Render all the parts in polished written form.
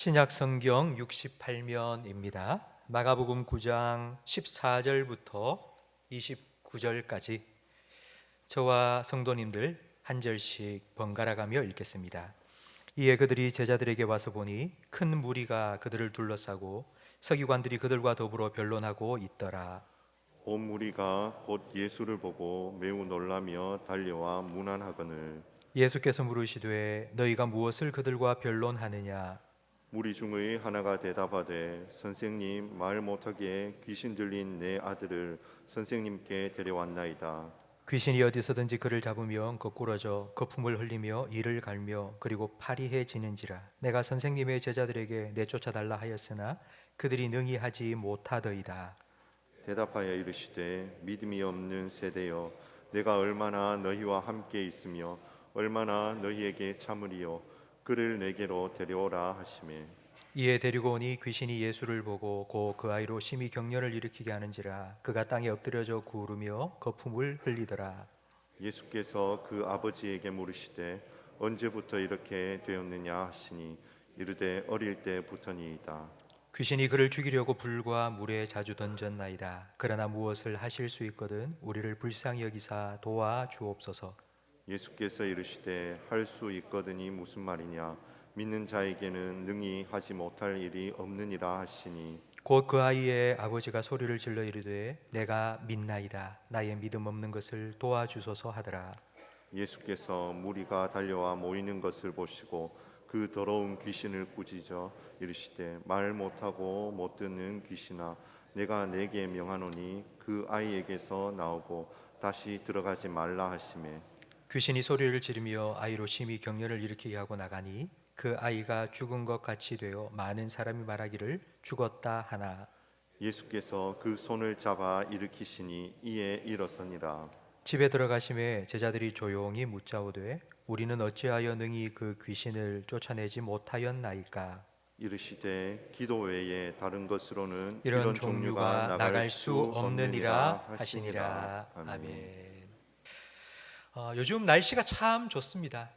신약 성경 68면입니다. 마가복음 9장 14절부터 29절까지 저와 성도님들 한 절씩 번갈아 가며 읽겠습니다. 이에 그들이 제자들에게 와서 보니 큰 무리가 그들을 둘러싸고 서기관들이 그들과 더불어 변론하고 있더라. 온 무리가 곧 예수를 보고 매우 놀라며 달려와 문안하거늘 예수께서 물으시되 너희가 무엇을 그들과 변론하느냐? 무리 중의 하나가 대답하되 선생님, 말 못하게 귀신 들린 내 아들을 선생님께 데려왔나이다. 귀신이 어디서든지 그를 잡으면 거꾸러져 거품을 흘리며 이를 갈며 그리고 파리해지는지라. 내가 선생님의 제자들에게 내쫓아달라 하였으나 그들이 능히 하지 못하더이다. 대답하여 이르시되 믿음이 없는 세대여, 내가 얼마나 너희와 함께 있으며 얼마나 너희에게 참으리요. 그를 내게로 데려오라 하시매 이에 데리고 오니 귀신이 예수를 보고 곧 그 아이로 심히 경련을 일으키게 하는지라. 그가 땅에 엎드려져 구르며 거품을 흘리더라. 예수께서 그 아버지에게 물으시되 언제부터 이렇게 되었느냐 하시니 이르되 어릴 때부터니이다. 귀신이 그를 죽이려고 불과 물에 자주 던졌나이다. 그러나 무엇을 하실 수 있거든 우리를 불쌍히 여기사 도와 주옵소서. 예수께서 이르시되 할 수 있거든이 무슨 말이냐, 믿는 자에게는 능히 하지 못할 일이 없느니라 하시니 곧 그 아이의 아버지가 소리를 질러 이르되 내가 믿나이다. 나의 믿음 없는 것을 도와주소서 하더라. 예수께서 무리가 달려와 모이는 것을 보시고 그 더러운 귀신을 꾸짖어 이르시되 말 못하고 못 듣는 귀신아, 내가 내게 명하노니 그 아이에게서 나오고 다시 들어가지 말라 하시매 귀신이 소리를 지르며 아이로 심히 경련을 일으키게 하고 나가니 그 아이가 죽은 것 같이 되어 많은 사람이 말하기를 죽었다 하나. 예수께서 그 손을 잡아 일으키시니 이에 일어서니라. 집에 들어가심에 제자들이 조용히 묻자오되 우리는 어찌하여 능히 그 귀신을 쫓아내지 못하였나이까? 이르시되 기도 외에 다른 것으로는 이런 종류가 나갈 수 없느니라 하시니라. 하시니라. 아멘. 아멘. 요즘 날씨가 참 좋습니다.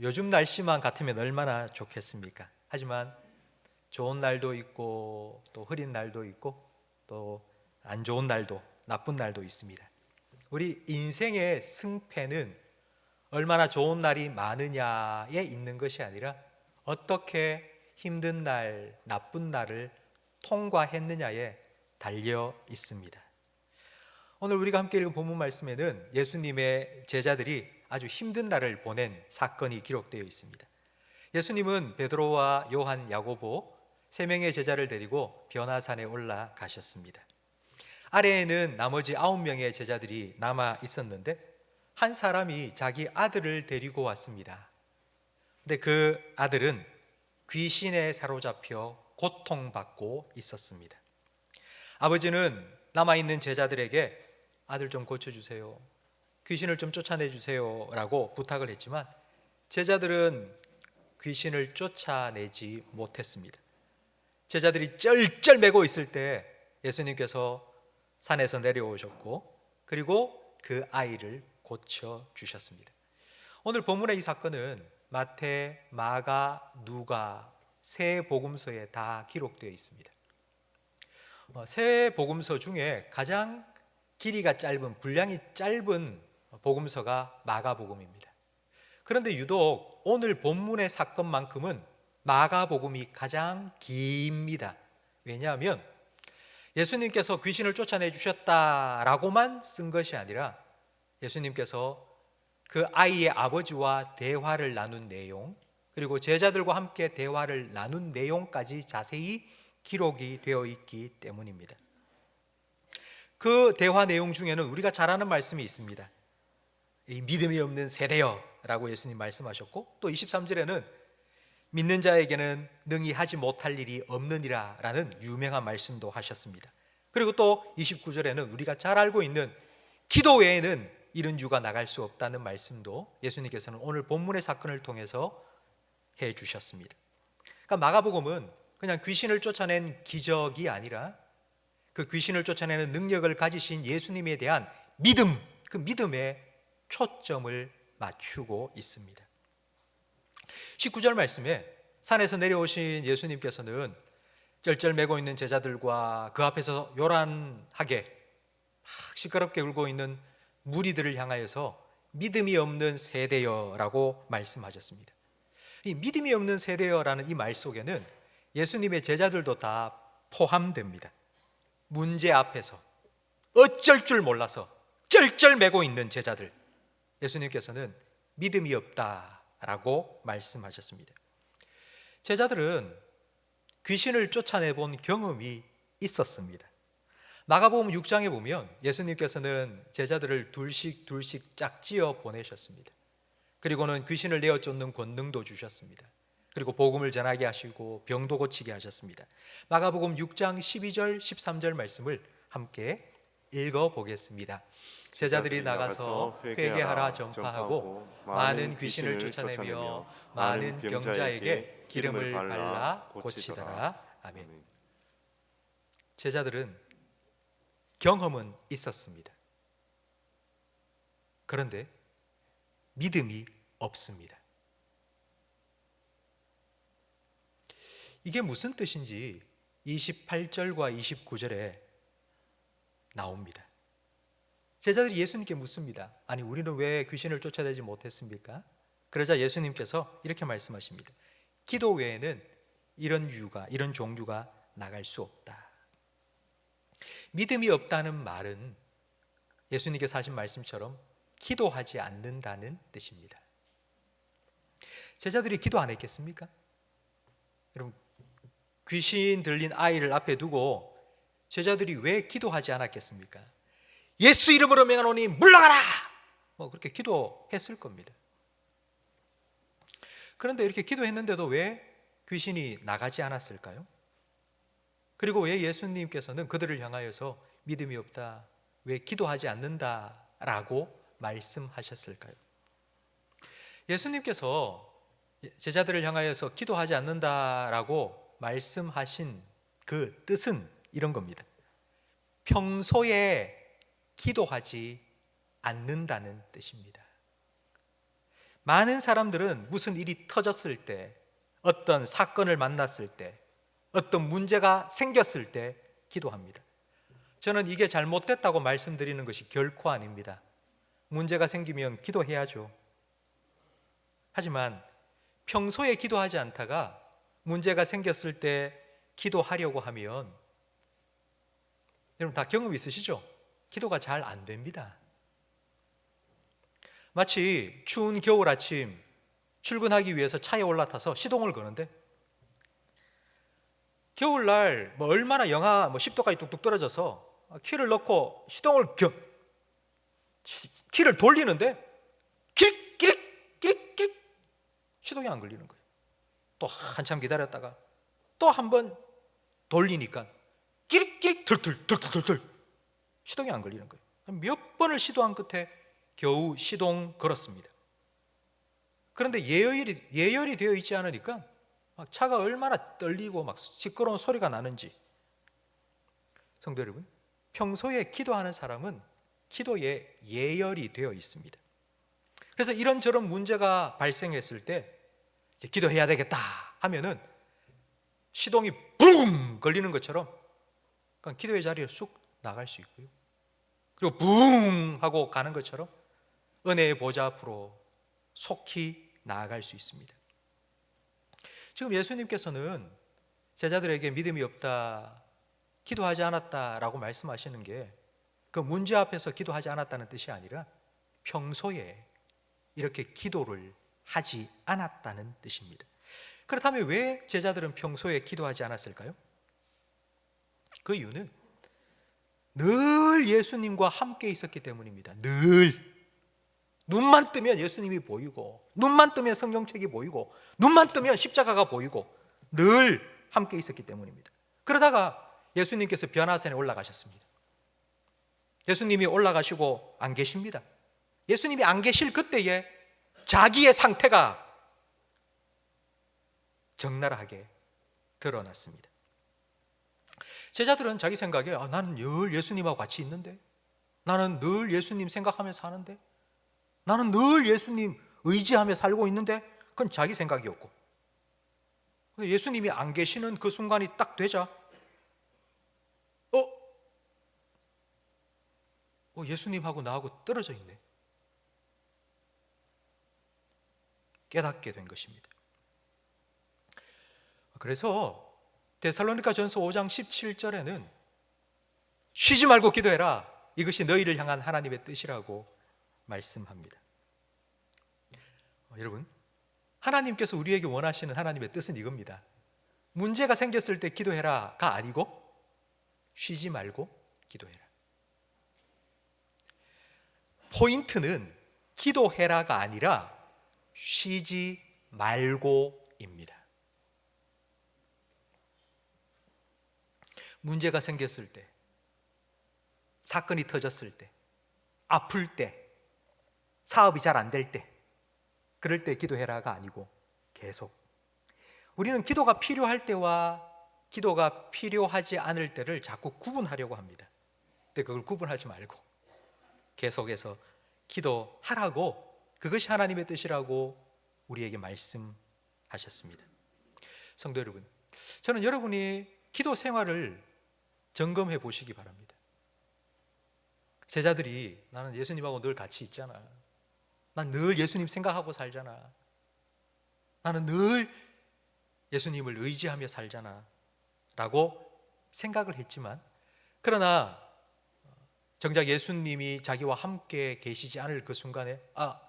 요즘 날씨만 같으면 얼마나 좋겠습니까? 하지만 좋은 날도 있고 또 흐린 날도 있고 또 안 좋은 날도 나쁜 날도 있습니다. 우리 인생의 승패는 얼마나 좋은 날이 많으냐에 있는 것이 아니라 어떻게 힘든 날, 나쁜 날을 통과했느냐에 달려 있습니다. 오늘 우리가 함께 읽은 본문 말씀에는 예수님의 제자들이 아주 힘든 날을 보낸 사건이 기록되어 있습니다. 예수님은 베드로와 요한, 야고보 세 명의 제자를 데리고 변화산에 올라가셨습니다. 아래에는 나머지 9명의 제자들이 남아 있었는데 한 사람이 자기 아들을 데리고 왔습니다. 근데 그 아들은 귀신에 사로잡혀 고통받고 있었습니다. 아버지는 남아있는 제자들에게 아들 좀 고쳐주세요, 귀신을 좀 쫓아내주세요 라고 부탁을 했지만 제자들은 귀신을 쫓아내지 못했습니다. 제자들이 쩔쩔매고 있을 때 예수님께서 산에서 내려오셨고 그리고 그 아이를 고쳐주셨습니다. 오늘 본문의 이 사건은 마태, 마가, 누가 세 복음서에 다 기록되어 있습니다. 세 복음서 중에 가장 길이가 짧은, 분량이 짧은 복음서가 마가복음입니다. 그런데 유독 오늘 본문의 사건만큼은 마가복음이 가장 깁니다. 왜냐하면 예수님께서 귀신을 쫓아내 주셨다라고만 쓴 것이 아니라 예수님께서 그 아이의 아버지와 대화를 나눈 내용, 그리고 제자들과 함께 대화를 나눈 내용까지 자세히 기록이 되어 있기 때문입니다. 그 대화 내용 중에는 우리가 잘 아는 말씀이 있습니다. 이 믿음이 없는 세대여 라고 예수님 말씀하셨고, 또 23절에는 믿는 자에게는 능히 하지 못할 일이 없느니라 라는 유명한 말씀도 하셨습니다. 그리고 또 29절에는 우리가 잘 알고 있는 기도 외에는 이런 유가 나갈 수 없다는 말씀도 예수님께서는 오늘 본문의 사건을 통해서 해 주셨습니다. 그러니까 마가복음은 그냥 귀신을 쫓아낸 기적이 아니라 그 귀신을 쫓아내는 능력을 가지신 예수님에 대한 믿음, 그 믿음에 초점을 맞추고 있습니다. 19절 말씀에 산에서 내려오신 예수님께서는 쩔쩔매고 있는 제자들과 그 앞에서 요란하게 막 시끄럽게 울고 있는 무리들을 향하여서 믿음이 없는 세대여라고 말씀하셨습니다. 이 믿음이 없는 세대여라는 이 말 속에는 예수님의 제자들도 다 포함됩니다. 문제 앞에서 어쩔 줄 몰라서 쩔쩔매고 있는 제자들, 예수님께서는 믿음이 없다라고 말씀하셨습니다. 제자들은 귀신을 쫓아내본 경험이 있었습니다. 마가복음 6장에 보면 예수님께서는 제자들을 둘씩 짝지어 보내셨습니다. 그리고는 귀신을 내어 쫓는 권능도 주셨습니다. 그리고 복음을 전하게 하시고 병도 고치게 하셨습니다. 마가복음 6장 12절 13절 말씀을 함께 읽어보겠습니다. 제자들이 나가서 회개하라 전파하고 많은 귀신을 쫓아내며 많은 병자에게 기름을 발라 고치더라. 아멘. 제자들은 경험은 있었습니다. 그런데 믿음이 없습니다. 이게 무슨 뜻인지 28절과 29절에 나옵니다. 제자들이 예수님께 묻습니다. 아니, 우리는 왜 귀신을 쫓아내지 못했습니까? 그러자 예수님께서 이렇게 말씀하십니다. 기도 외에는 이런 종류가 나갈 수 없다. 믿음이 없다는 말은 예수님께서 하신 말씀처럼 기도하지 않는다는 뜻입니다. 제자들이 기도 안 했겠습니까? 여러분, 귀신 들린 아이를 앞에 두고 제자들이 왜 기도하지 않았겠습니까? 예수 이름으로 명하노니 물러가라! 그렇게 기도했을 겁니다. 그런데 이렇게 기도했는데도 왜 귀신이 나가지 않았을까요? 그리고 왜 예수님께서는 그들을 향하여서 믿음이 없다, 왜 기도하지 않는다라고 말씀하셨을까요? 예수님께서 제자들을 향하여서 기도하지 않는다라고 말씀하신 그 뜻은 이런 겁니다. 평소에 기도하지 않는다는 뜻입니다. 많은 사람들은 무슨 일이 터졌을 때, 어떤 사건을 만났을 때, 어떤 문제가 생겼을 때 기도합니다. 저는 이게 잘못됐다고 말씀드리는 것이 결코 아닙니다. 문제가 생기면 기도해야죠. 하지만 평소에 기도하지 않다가 문제가 생겼을 때 기도하려고 하면, 여러분 다 경험 있으시죠? 기도가 잘 안 됩니다. 마치 추운 겨울 아침 출근하기 위해서 차에 올라타서 시동을 거는데, 겨울날 얼마나 영하 10도까지 뚝뚝 떨어져서 키를 넣고 시동을 키를 돌리는데 끼릭 시동이 안 걸리는 거예요. 또 한참 기다렸다가 또 한 번 돌리니까 끼릭 툴툴 시동이 안 걸리는 거예요. 몇 번을 시도한 끝에 겨우 시동 걸었습니다. 그런데 예열이 되어 있지 않으니까 차가 얼마나 떨리고 막 시끄러운 소리가 나는지. 성도 여러분, 평소에 기도하는 사람은 기도에 예열이 되어 있습니다. 그래서 이런저런 문제가 발생했을 때 이제 기도해야 되겠다 하면은 시동이 붕 걸리는 것처럼 그냥 기도의 자리에 쑥 나갈 수 있고요. 그리고 붕 하고 가는 것처럼 은혜의 보좌 앞으로 속히 나아갈 수 있습니다. 지금 예수님께서는 제자들에게 믿음이 없다, 기도하지 않았다라고 말씀하시는 게 그 문제 앞에서 기도하지 않았다는 뜻이 아니라 평소에 이렇게 기도를 하지 않았다는 뜻입니다. 그렇다면 왜 제자들은 평소에 기도하지 않았을까요? 그 이유는 늘 예수님과 함께 있었기 때문입니다. 늘 눈만 뜨면 예수님이 보이고, 눈만 뜨면 성경책이 보이고, 눈만 뜨면 십자가가 보이고, 늘 함께 있었기 때문입니다. 그러다가 예수님께서 변화산에 올라가셨습니다. 예수님이 올라가시고 안 계십니다. 예수님이 안 계실 그때에 자기의 상태가 적나라하게 드러났습니다. 제자들은 자기 생각에 나는 늘 예수님하고 같이 있는데, 나는 늘 예수님 생각하면서 사는데, 나는 늘 예수님 의지하며 살고 있는데, 그건 자기 생각이었고, 근데 예수님이 안 계시는 그 순간이 딱 되자 예수님하고 나하고 떨어져 있네. 깨닫게 된 것입니다. 그래서 데살로니가전서 5장 17절에는 쉬지 말고 기도해라. 이것이 너희를 향한 하나님의 뜻이라고 말씀합니다. 여러분, 하나님께서 우리에게 원하시는 하나님의 뜻은 이겁니다. 문제가 생겼을 때 기도해라가 아니고 쉬지 말고 기도해라. 포인트는 기도해라가 아니라 쉬지 말고입니다. 문제가 생겼을 때, 사건이 터졌을 때, 아플 때, 사업이 잘 안 될 때, 그럴 때 기도해라가 아니고 계속 우리는 기도가 필요할 때와 기도가 필요하지 않을 때를 자꾸 구분하려고 합니다. 근데 그걸 구분하지 말고 계속해서 기도하라고, 그것이 하나님의 뜻이라고 우리에게 말씀하셨습니다. 성도 여러분, 저는 여러분이 기도 생활을 점검해 보시기 바랍니다. 제자들이 나는 예수님하고 늘 같이 있잖아. 난 늘 예수님 생각하고 살잖아. 나는 늘 예수님을 의지하며 살잖아 라고 생각을 했지만, 그러나 정작 예수님이 자기와 함께 계시지 않을 그 순간에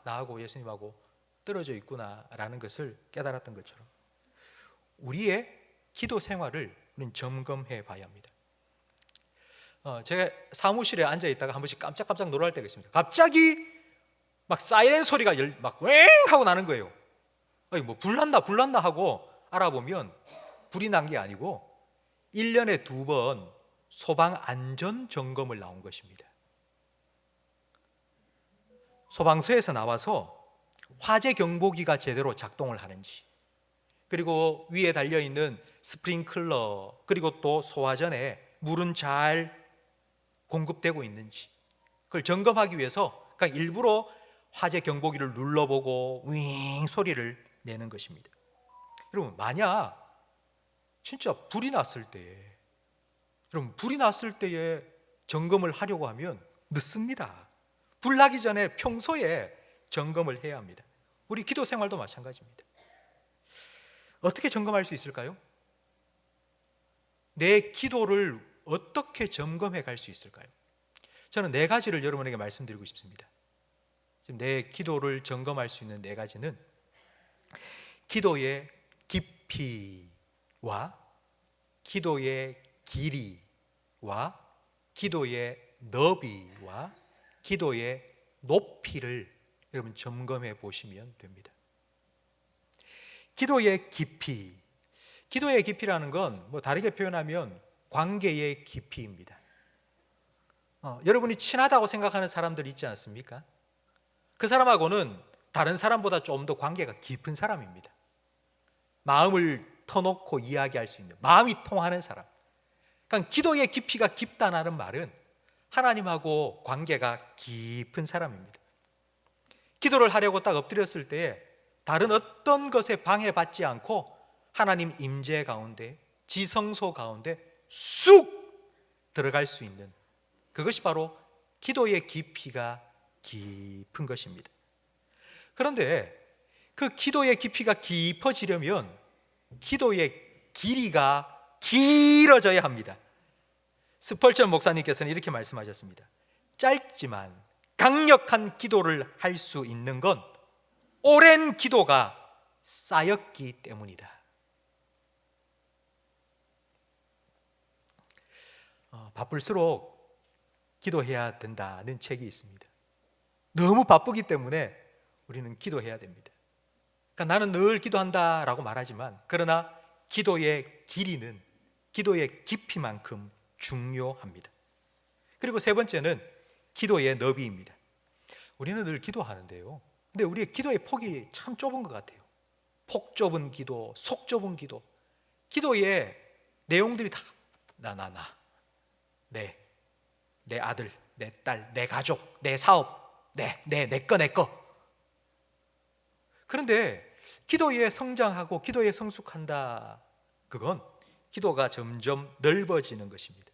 나하고 예수님하고 떨어져 있구나 라는 것을 깨달았던 것처럼 우리의 기도 생활을 우리는 점검해 봐야 합니다. 제가 사무실에 앉아 있다가 한 번씩 깜짝깜짝 놀랄 때가 있습니다. 갑자기 막 사이렌 소리가 막 왱 하고 나는 거예요. 뭐 불났나 하고 알아보면 불이 난 게 아니고 1년에 2번 소방 안전 점검을 나온 것입니다. 소방서에서 나와서 화재 경보기가 제대로 작동을 하는지, 그리고 위에 달려있는 스프링클러, 그리고 또 소화전에 물은 잘 공급되고 있는지 그걸 점검하기 위해서 그러니까 일부러 화재 경보기를 눌러보고 윙 소리를 내는 것입니다. 여러분, 만약 진짜 불이 났을 때에, 여러분, 불이 났을 때에 점검을 하려고 하면 늦습니다. 불 나기 전에 평소에 점검을 해야 합니다. 우리 기도 생활도 마찬가지입니다. 어떻게 점검할 수 있을까요? 내 기도를 어떻게 점검해 갈 수 있을까요? 저는 4가지를 여러분에게 말씀드리고 싶습니다. 지금 내 기도를 점검할 수 있는 4가지는 기도의 깊이와 기도의 길이와 기도의 너비와 기도의 높이를 여러분 점검해 보시면 됩니다. 기도의 깊이. 기도의 깊이라는 건 뭐 다르게 표현하면 관계의 깊이입니다. 여러분이 친하다고 생각하는 사람들 있지 않습니까? 그 사람하고는 다른 사람보다 좀 더 관계가 깊은 사람입니다. 마음을 터놓고 이야기할 수 있는, 마음이 통하는 사람. 그러니까 기도의 깊이가 깊다는 말은 하나님하고 관계가 깊은 사람입니다. 기도를 하려고 딱 엎드렸을 때 다른 어떤 것에 방해받지 않고 하나님 임재 가운데, 지성소 가운데 쑥 들어갈 수 있는, 그것이 바로 기도의 깊이가 깊은 것입니다. 그런데 그 기도의 깊이가 깊어지려면 기도의 길이가 길어져야 합니다. 스펄전 목사님께서는 이렇게 말씀하셨습니다. 짧지만 강력한 기도를 할 수 있는 건 오랜 기도가 쌓였기 때문이다. 바쁠수록 기도해야 된다는 책이 있습니다. 너무 바쁘기 때문에 우리는 기도해야 됩니다. 그러니까 나는 늘 기도한다라고 말하지만, 그러나 기도의 길이는 기도의 깊이만큼 중요합니다. 그리고 3번째는 기도의 너비입니다. 우리는 늘 기도하는데요, 근데 우리의 기도의 폭이 참 좁은 것 같아요. 폭 좁은 기도, 속 좁은 기도. 기도의 내용들이 다 내 아들, 내 딸, 내 가족, 내 사업, 내 거. 그런데 기도에 성장하고 기도에 성숙한다. 그건 기도가 점점 넓어지는 것입니다.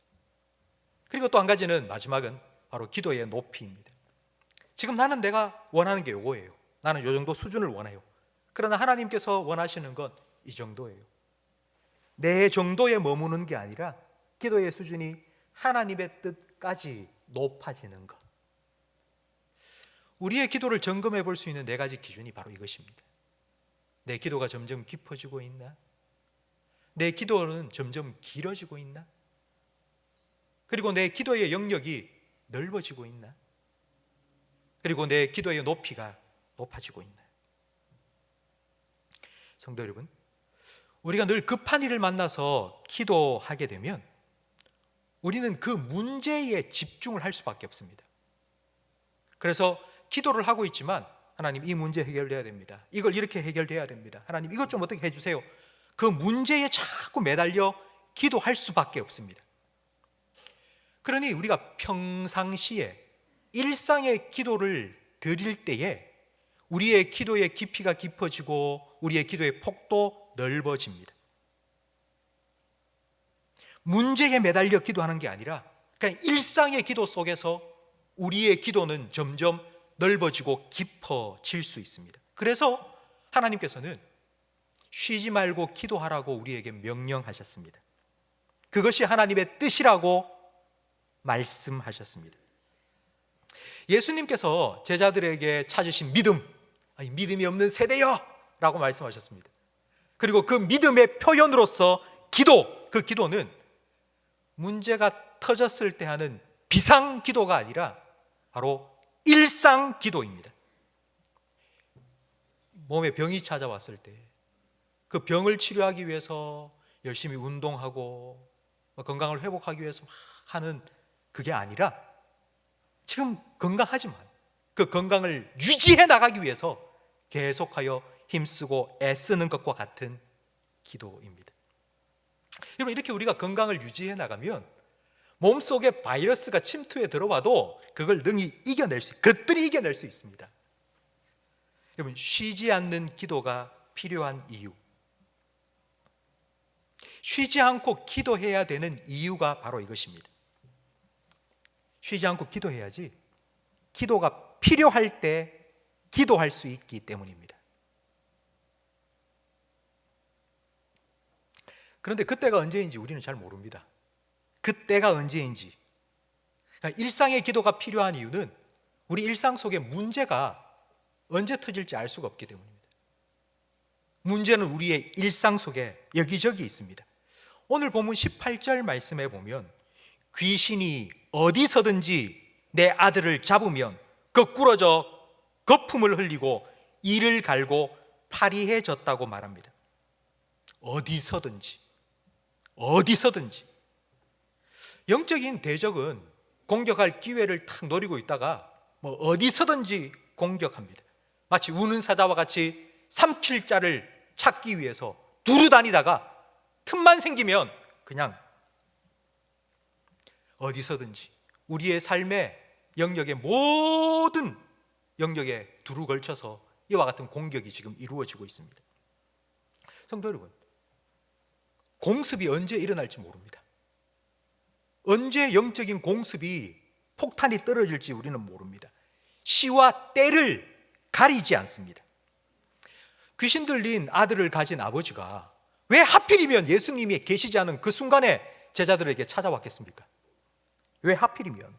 그리고 또 한 가지는 마지막은 바로 기도의 높이입니다. 지금 나는 내가 원하는 게 요거예요. 나는 요 정도 수준을 원해요. 그러나 하나님께서 원하시는 건 이 정도예요. 내 정도에 머무는 게 아니라 기도의 수준이 하나님의 뜻까지 높아지는 것. 우리의 기도를 점검해 볼 수 있는 네 가지 기준이 바로 이것입니다. 내 기도가 점점 깊어지고 있나? 내 기도는 점점 길어지고 있나? 그리고 내 기도의 영역이 넓어지고 있나? 그리고 내 기도의 높이가 높아지고 있나? 성도 여러분, 우리가 늘 급한 일을 만나서 기도하게 되면 우리는 그 문제에 집중을 할 수밖에 없습니다. 그래서 기도를 하고 있지만 하나님 이 문제 해결돼야 됩니다. 이걸 이렇게 해결돼야 됩니다. 하나님 이것 좀 어떻게 해주세요. 그 문제에 자꾸 매달려 기도할 수밖에 없습니다. 그러니 우리가 평상시에 일상의 기도를 드릴 때에 우리의 기도의 깊이가 깊어지고 우리의 기도의 폭도 넓어집니다. 문제에 매달려 기도하는 게 아니라 그냥 일상의 기도 속에서 우리의 기도는 점점 넓어지고 깊어질 수 있습니다. 그래서 하나님께서는 쉬지 말고 기도하라고 우리에게 명령하셨습니다. 그것이 하나님의 뜻이라고 말씀하셨습니다. 예수님께서 제자들에게 찾으신 믿음, 믿음이 없는 세대여 라고 말씀하셨습니다. 그리고 그 믿음의 표현으로서 기도, 그 기도는 문제가 터졌을 때 하는 비상 기도가 아니라 바로 일상 기도입니다. 몸에 병이 찾아왔을 때 그 병을 치료하기 위해서 열심히 운동하고 건강을 회복하기 위해서 막 하는 그게 아니라 지금 건강하지만 그 건강을 유지해 나가기 위해서 계속하여 힘쓰고 애쓰는 것과 같은 기도입니다. 여러분, 이렇게 우리가 건강을 유지해 나가면 몸속에 바이러스가 침투해 들어와도 그걸 능히 그들이 이겨낼 수 있습니다. 여러분, 쉬지 않는 기도가 필요한 이유, 쉬지 않고 기도해야 되는 이유가 바로 이것입니다. 쉬지 않고 기도해야지 기도가 필요할 때 기도할 수 있기 때문입니다. 그런데 그때가 언제인지 우리는 잘 모릅니다. 그때가 언제인지. 그러니까 일상의 기도가 필요한 이유는 우리 일상 속에 문제가 언제 터질지 알 수가 없기 때문입니다. 문제는 우리의 일상 속에 여기저기 있습니다. 오늘 본문 18절 말씀에 보면 귀신이 어디서든지 내 아들을 잡으면 거꾸러져 거품을 흘리고 이를 갈고 파리해졌다고 말합니다. 어디서든지 영적인 대적은 공격할 기회를 탁 노리고 있다가 어디서든지 공격합니다. 마치 우는 사자와 같이 삼킬 자를 찾기 위해서 두루 다니다가 틈만 생기면 그냥 어디서든지 우리의 삶의 영역의 모든 영역에 두루 걸쳐서 이와 같은 공격이 지금 이루어지고 있습니다. 성도 여러분, 공습이 언제 일어날지 모릅니다. 언제 영적인 공습이 폭탄이 떨어질지 우리는 모릅니다. 시와 때를 가리지 않습니다. 귀신 들린 아들을 가진 아버지가 왜 하필이면 예수님이 계시지 않은 그 순간에 제자들에게 찾아왔겠습니까? 왜 하필이면?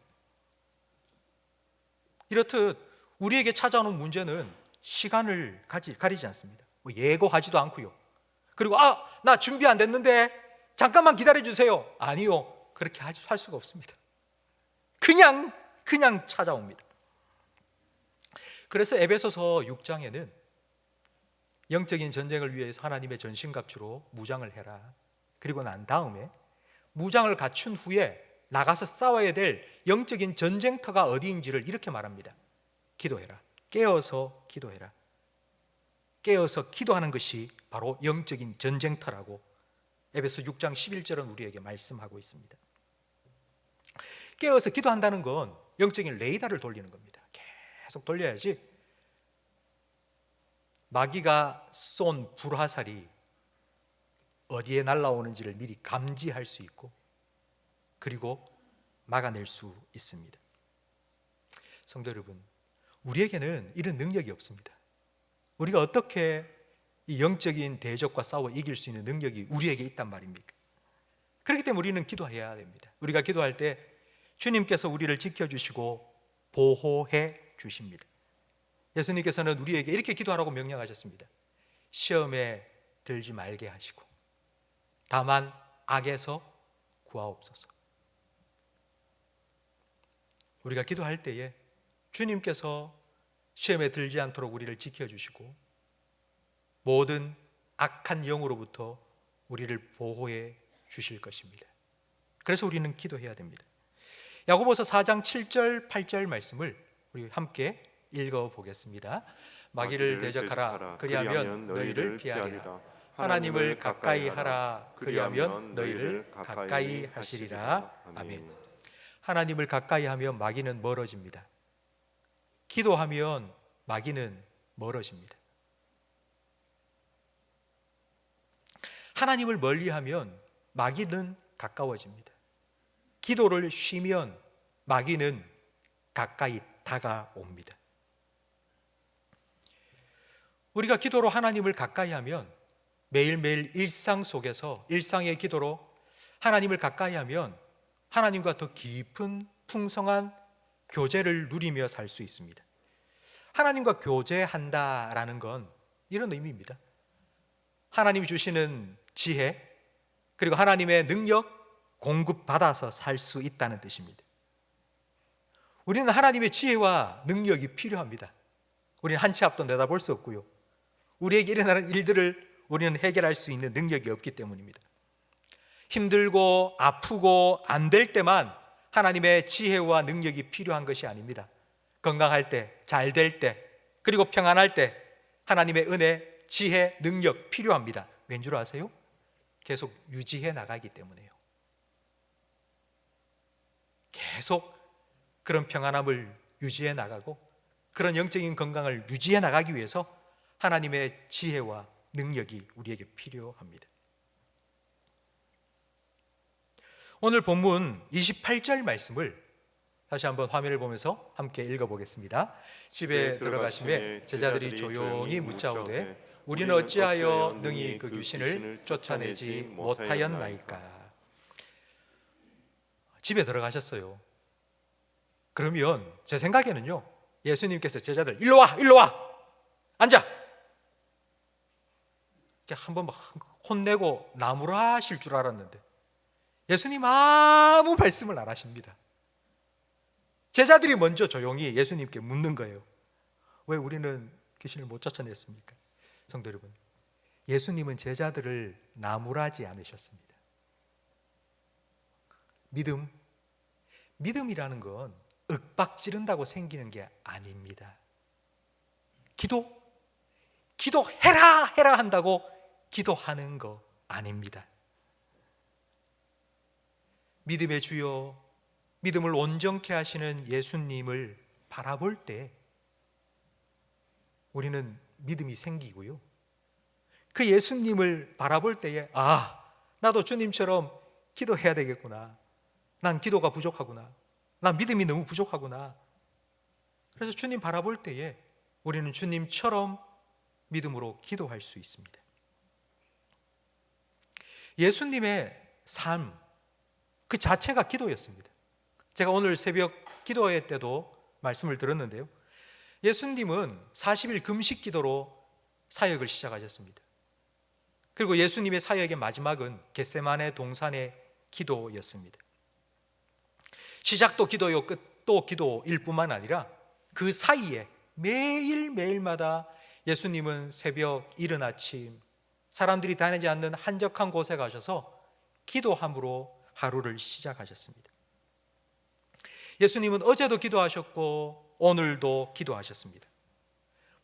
이렇듯 우리에게 찾아오는 문제는 시간을 가리지 않습니다. 예고하지도 않고요. 그리고 나 준비 안 됐는데 잠깐만 기다려주세요. 아니요, 그렇게 할 수가 없습니다. 그냥 찾아옵니다. 그래서 에베소서 6장에는 영적인 전쟁을 위해서 하나님의 전신갑주로 무장을 해라. 그리고 난 다음에 무장을 갖춘 후에 나가서 싸워야 될 영적인 전쟁터가 어디인지를 이렇게 말합니다. 기도해라. 깨어서 기도해라. 깨어서 기도하는 것이 바로 영적인 전쟁터라고 에베소 6장 11절은 우리에게 말씀하고 있습니다. 깨어서 기도한다는 건 영적인 레이더를 돌리는 겁니다. 계속 돌려야지 마귀가 쏜 불화살이 어디에 날아오는지를 미리 감지할 수 있고 그리고 막아낼 수 있습니다. 성도 여러분, 우리에게는 이런 능력이 없습니다. 우리가 어떻게 이 영적인 대적과 싸워 이길 수 있는 능력이 우리에게 있단 말입니까? 그렇기 때문에 우리는 기도해야 됩니다. 우리가 기도할 때 주님께서 우리를 지켜주시고 보호해 주십니다. 예수님께서는 우리에게 이렇게 기도하라고 명령하셨습니다. 시험에 들지 말게 하시고 다만 악에서 구하옵소서. 우리가 기도할 때에 주님께서 시험에 들지 않도록 우리를 지켜주시고 모든 악한 영으로부터 우리를 보호해 주실 것입니다. 그래서 우리는 기도해야 됩니다. 야고보서 4장 7절 8절 말씀을 우리 함께 읽어보겠습니다. 마귀를 대적하라. 그리하면 너희를 피하리라. 하나님을 가까이 하라. 그리하면 너희를 가까이 하시리라. 아멘. 하나님을 가까이 하면 마귀는 멀어집니다. 기도하면 마귀는 멀어집니다. 하나님을 멀리하면 마귀는 가까워집니다. 기도를 쉬면 마귀는 가까이 다가옵니다. 우리가 기도로 하나님을 가까이 하면 매일매일 일상 속에서 일상의 기도로 하나님을 가까이 하면 하나님과 더 깊은 풍성한 교제를 누리며 살 수 있습니다. 하나님과 교제한다라는 건 이런 의미입니다. 하나님이 주시는 지혜 그리고 하나님의 능력 공급받아서 살 수 있다는 뜻입니다. 우리는 하나님의 지혜와 능력이 필요합니다. 우리는 한 치 앞도 내다볼 수 없고요. 우리에게 일어나는 일들을 우리는 해결할 수 있는 능력이 없기 때문입니다. 힘들고 아프고 안 될 때만 하나님의 지혜와 능력이 필요한 것이 아닙니다. 건강할 때, 잘 될 때, 그리고 평안할 때 하나님의 은혜, 지혜, 능력 필요합니다. 왠 줄 아세요? 계속 유지해 나가기 때문에요. 계속 그런 평안함을 유지해 나가고 그런 영적인 건강을 유지해 나가기 위해서 하나님의 지혜와 능력이 우리에게 필요합니다. 오늘 본문 28절 말씀을 다시 한번 화면을 보면서 함께 읽어보겠습니다. 집에 들어가시매 제자들이 조용히 묻자오되 우리는 어찌하여 능히 그 귀신을 쫓아내지 못하였나이까. 집에 들어가셨어요. 그러면 제 생각에는요, 예수님께서 제자들 일로 와, 일로 와, 앉아. 한번 막 혼내고 나무라 하실 줄 알았는데 예수님 아무 말씀을 안 하십니다. 제자들이 먼저 조용히 예수님께 묻는 거예요. 왜 우리는 귀신을 못 쫓아냈습니까? 성도 여러분, 예수님은 제자들을 나무라지 않으셨습니다. 믿음이라는 건 윽박 지른다고 생기는 게 아닙니다. 기도해라 한다고 기도하는 거 아닙니다. 믿음의 주여, 믿음을 온전케 하시는 예수님을 바라볼 때 우리는 믿음이 생기고요. 그 예수님을 바라볼 때에 나도 주님처럼 기도해야 되겠구나. 난 기도가 부족하구나. 난 믿음이 너무 부족하구나. 그래서 주님 바라볼 때에 우리는 주님처럼 믿음으로 기도할 수 있습니다. 예수님의 삶 그 자체가 기도였습니다. 제가 오늘 새벽 기도회 때도 말씀을 들었는데요, 예수님은 40일 금식 기도로 사역을 시작하셨습니다. 그리고 예수님의 사역의 마지막은 겟세마네 동산의 기도였습니다. 시작도 기도요 끝도 기도일 뿐만 아니라 그 사이에 매일매일마다 예수님은 새벽, 이른 아침 사람들이 다니지 않는 한적한 곳에 가셔서 기도함으로 하루를 시작하셨습니다. 예수님은 어제도 기도하셨고 오늘도 기도하셨습니다.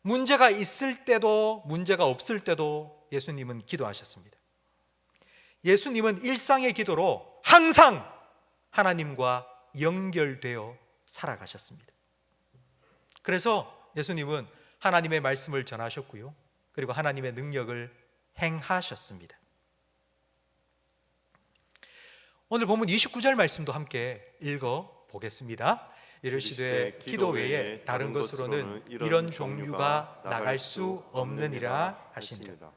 문제가 있을 때도 문제가 없을 때도 예수님은 기도하셨습니다. 예수님은 일상의 기도로 항상 하나님과 연결되어 살아가셨습니다. 그래서 예수님은 하나님의 말씀을 전하셨고요, 그리고 하나님의 능력을 행하셨습니다. 오늘 본문 29절 말씀도 함께 읽어 보겠습니다. 이르시되 기도 외에 다른 것으로는 이런 종류가 나갈 수 없느니라 하시니라.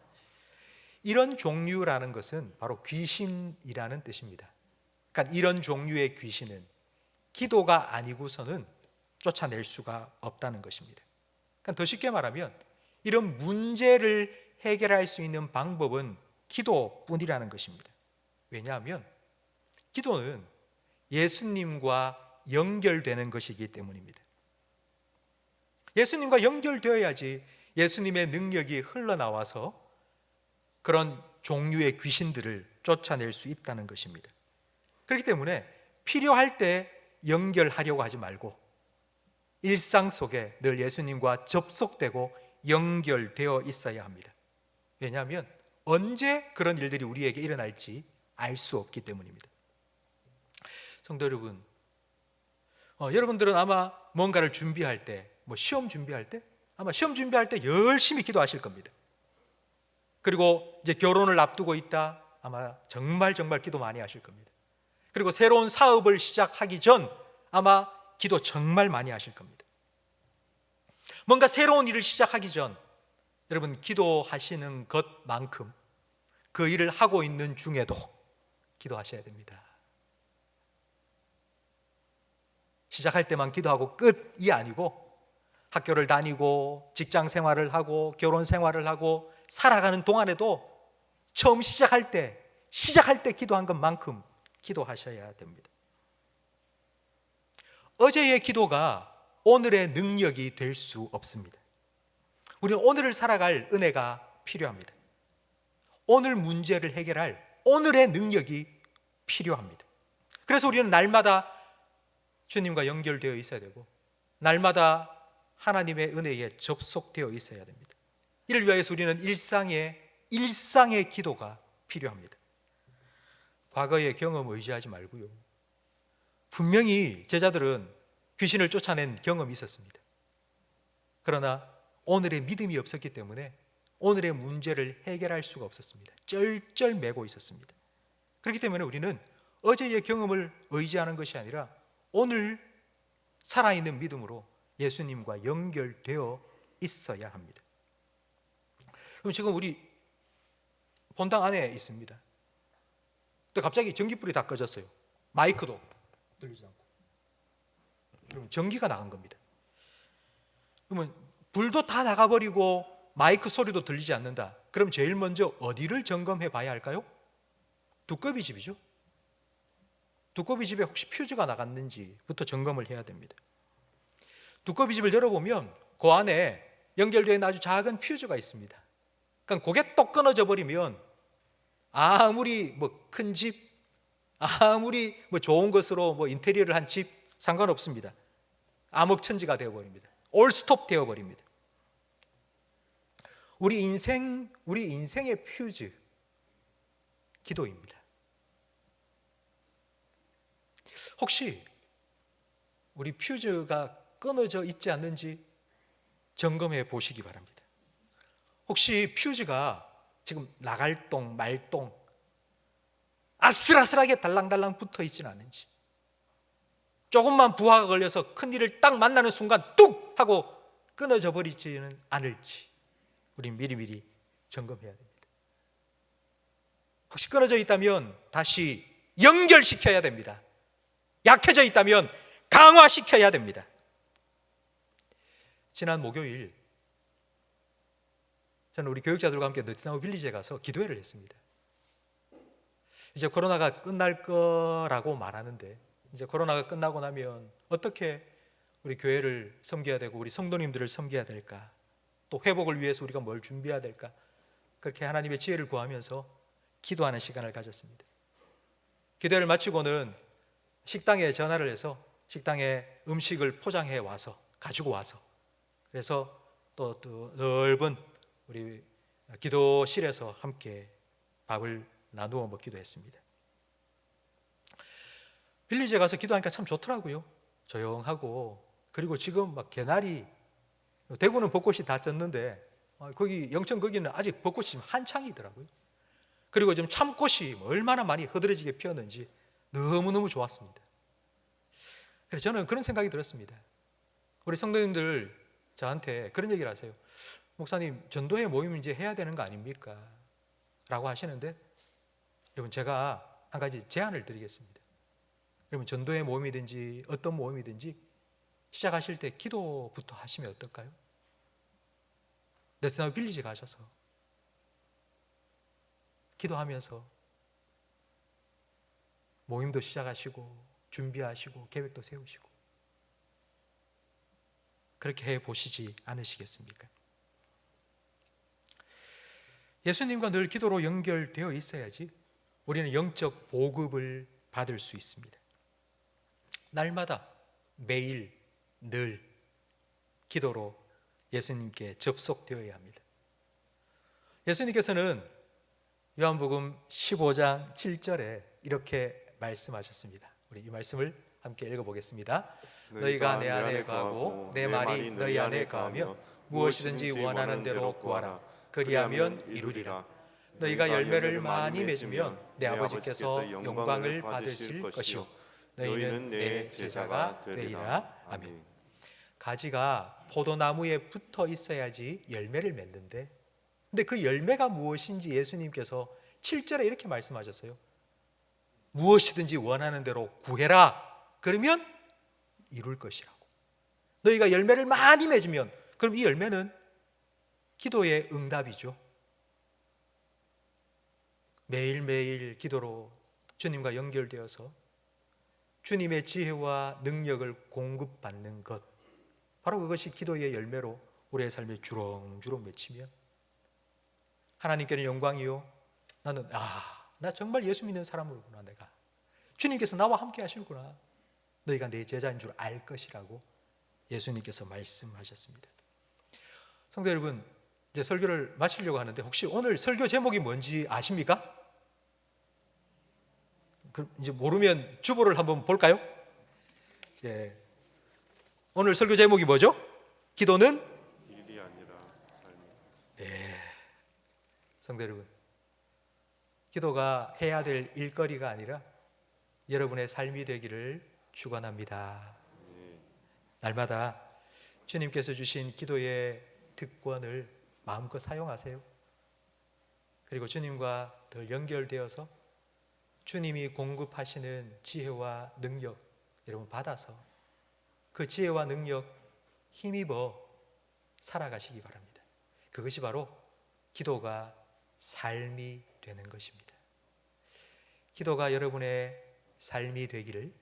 이런 종류라는 것은 바로 귀신이라는 뜻입니다. 그러니까 이런 종류의 귀신은 기도가 아니고서는 쫓아낼 수가 없다는 것입니다. 그러니까 더 쉽게 말하면 이런 문제를 해결할 수 있는 방법은 기도뿐이라는 것입니다. 왜냐하면 기도는 예수님과 연결되는 것이기 때문입니다. 예수님과 연결되어야지 예수님의 능력이 흘러나와서 그런 종류의 귀신들을 쫓아낼 수 있다는 것입니다. 그렇기 때문에 필요할 때 연결하려고 하지 말고 일상 속에 늘 예수님과 접속되고 연결되어 있어야 합니다. 왜냐하면 언제 그런 일들이 우리에게 일어날지 알 수 없기 때문입니다. 성도 여러분, 여러분들은 아마 뭔가를 준비할 때, 시험 준비할 때, 아마 시험 준비할 때 열심히 기도하실 겁니다. 그리고 이제 결혼을 앞두고 있다, 아마 정말 기도 많이 하실 겁니다. 그리고 새로운 사업을 시작하기 전 아마 기도 정말 많이 하실 겁니다. 뭔가 새로운 일을 시작하기 전 여러분 기도하시는 것만큼 그 일을 하고 있는 중에도 기도하셔야 됩니다. 시작할 때만 기도하고 끝이 아니고 학교를 다니고 직장 생활을 하고 결혼 생활을 하고 살아가는 동안에도 처음 시작할 때 기도한 것만큼 기도하셔야 됩니다. 어제의 기도가 오늘의 능력이 될 수 없습니다. 우리는 오늘을 살아갈 은혜가 필요합니다. 오늘 문제를 해결할 오늘의 능력이 필요합니다. 그래서 우리는 날마다 주님과 연결되어 있어야 되고 날마다 하나님의 은혜에 접속되어 있어야 됩니다. 이를 위해서 우리는 일상의 기도가 필요합니다. 과거의 경험 의지하지 말고요. 분명히 제자들은 귀신을 쫓아낸 경험이 있었습니다. 그러나 오늘의 믿음이 없었기 때문에 오늘의 문제를 해결할 수가 없었습니다. 쩔쩔매고 있었습니다. 그렇기 때문에 우리는 어제의 경험을 의지하는 것이 아니라 오늘 살아있는 믿음으로 예수님과 연결되어 있어야 합니다. 그럼 지금 우리 본당 안에 있습니다. 또 갑자기 전기불이 다 꺼졌어요. 마이크도 들리지 않고. 그럼 전기가 나간 겁니다. 그러면 불도 다 나가버리고 마이크 소리도 들리지 않는다. 그럼 제일 먼저 어디를 점검해 봐야 할까요? 두꺼비 집이죠. 두꺼비 집에 혹시 퓨즈가 나갔는지부터 점검을 해야 됩니다. 두꺼비 집을 열어보면 그 안에 연결되어 있는 아주 작은 퓨즈가 있습니다. 그러니까 그게 또 끊어져 버리면 아무리 큰 집, 아무리 좋은 것으로 인테리어를 한 집 상관없습니다. 암흑천지가 되어버립니다. 올스톱 되어버립니다. 우리 인생의 퓨즈, 기도입니다. 혹시 우리 퓨즈가 끊어져 있지 않는지 점검해 보시기 바랍니다. 혹시 퓨즈가 지금 나갈동 말동 아슬아슬하게 달랑달랑 붙어 있지는 않은지, 조금만 부하가 걸려서 큰일을 딱 만나는 순간 뚝 하고 끊어져 버리지는 않을지 우린 미리미리 점검해야 됩니다. 혹시 끊어져 있다면 다시 연결시켜야 됩니다. 약해져 있다면 강화시켜야 됩니다. 지난 목요일 저는 우리 교육자들과 함께 느티나무 빌리지에 가서 기도회를 했습니다. 이제 코로나가 끝날 거라고 말하는데 이제 코로나가 끝나고 나면 어떻게 우리 교회를 섬겨야 되고 우리 성도님들을 섬겨야 될까, 또 회복을 위해서 우리가 뭘 준비해야 될까, 그렇게 하나님의 지혜를 구하면서 기도하는 시간을 가졌습니다. 기도회를 마치고는 식당에 전화를 해서 식당에 음식을 포장해 와서 가지고 와서 그래서 또 넓은 우리 기도실에서 함께 밥을 나누어 먹기도 했습니다. 빌리지에 가서 기도하니까 참 좋더라고요. 조용하고, 그리고 지금 개나리, 대구는 벚꽃이 다 졌는데 거기 영천 거기는 아직 벚꽃이 지금 한창이더라고요. 그리고 지금 참꽃이 얼마나 많이 흐드러지게 피었는지 너무너무 좋았습니다. 그래서 저는 그런 생각이 들었습니다. 우리 성도님들 저한테 그런 얘기를 하세요. 목사님, 전도회 모임 이제 해야 되는 거 아닙니까? 라고 하시는데, 여러분, 제가 한 가지 제안을 드리겠습니다. 여러분, 전도회 모임이든지 어떤 모임이든지 시작하실 때 기도부터 하시면 어떨까요? 네스나우 빌리지 가셔서 기도하면서 모임도 시작하시고 준비하시고 계획도 세우시고 그렇게 해보시지 않으시겠습니까? 예수님과 늘 기도로 연결되어 있어야지 우리는 영적 보급을 받을 수 있습니다. 날마다 매일 늘 기도로 예수님께 접속되어야 합니다. 예수님께서는 요한복음 15장 7절에 이렇게 말씀하셨습니다. 우리 이 말씀을 함께 읽어보겠습니다. 너희가 내 안에 거하고 내 말이 너희 안에 거하며 무엇이든지 원하는 대로 구하라. 그리하면 이루리라. 너희가 열매를 많이 맺으면 내 아버지께서 영광을 받으실 것이요 너희는 내 제자가 되리라. 아멘. 가지가 포도나무에 붙어 있어야지 열매를 맺는데, 근데 그 열매가 무엇인지 예수님께서 7절에 이렇게 말씀하셨어요. 무엇이든지 원하는 대로 구해라. 그러면 이룰 것이라고. 너희가 열매를 많이 맺으면, 그럼 이 열매는 기도의 응답이죠. 매일매일 기도로 주님과 연결되어서 주님의 지혜와 능력을 공급받는 것, 바로 그것이 기도의 열매로 우리의 삶에 주렁주렁 맺히면 하나님께는 영광이요, 나는 나 정말 예수 믿는 사람이구나. 내가 주님께서 나와 함께 하시구나. 너희가 내 제자인 줄 알 것이라고 예수님께서 말씀하셨습니다. 성도 여러분, 이제 설교를 마치려고 하는데 혹시 오늘 설교 제목이 뭔지 아십니까? 이제 모르면 주보를 한번 볼까요? 예. 오늘 설교 제목이 뭐죠? 기도는 일이 아니라 삶이다. 네. 성도 여러분, 기도가 해야 될 일거리가 아니라 여러분의 삶이 되기를 축원합니다. 날마다 주님께서 주신 기도의 특권을 마음껏 사용하세요. 그리고 주님과 더 연결되어서 주님이 공급하시는 지혜와 능력 여러분 받아서 그 지혜와 능력 힘입어 살아가시기 바랍니다. 그것이 바로 기도가 삶이 되는 것입니다. 기도가 여러분의 삶이 되기를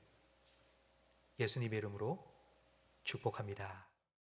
예수님의 이름으로 축복합니다.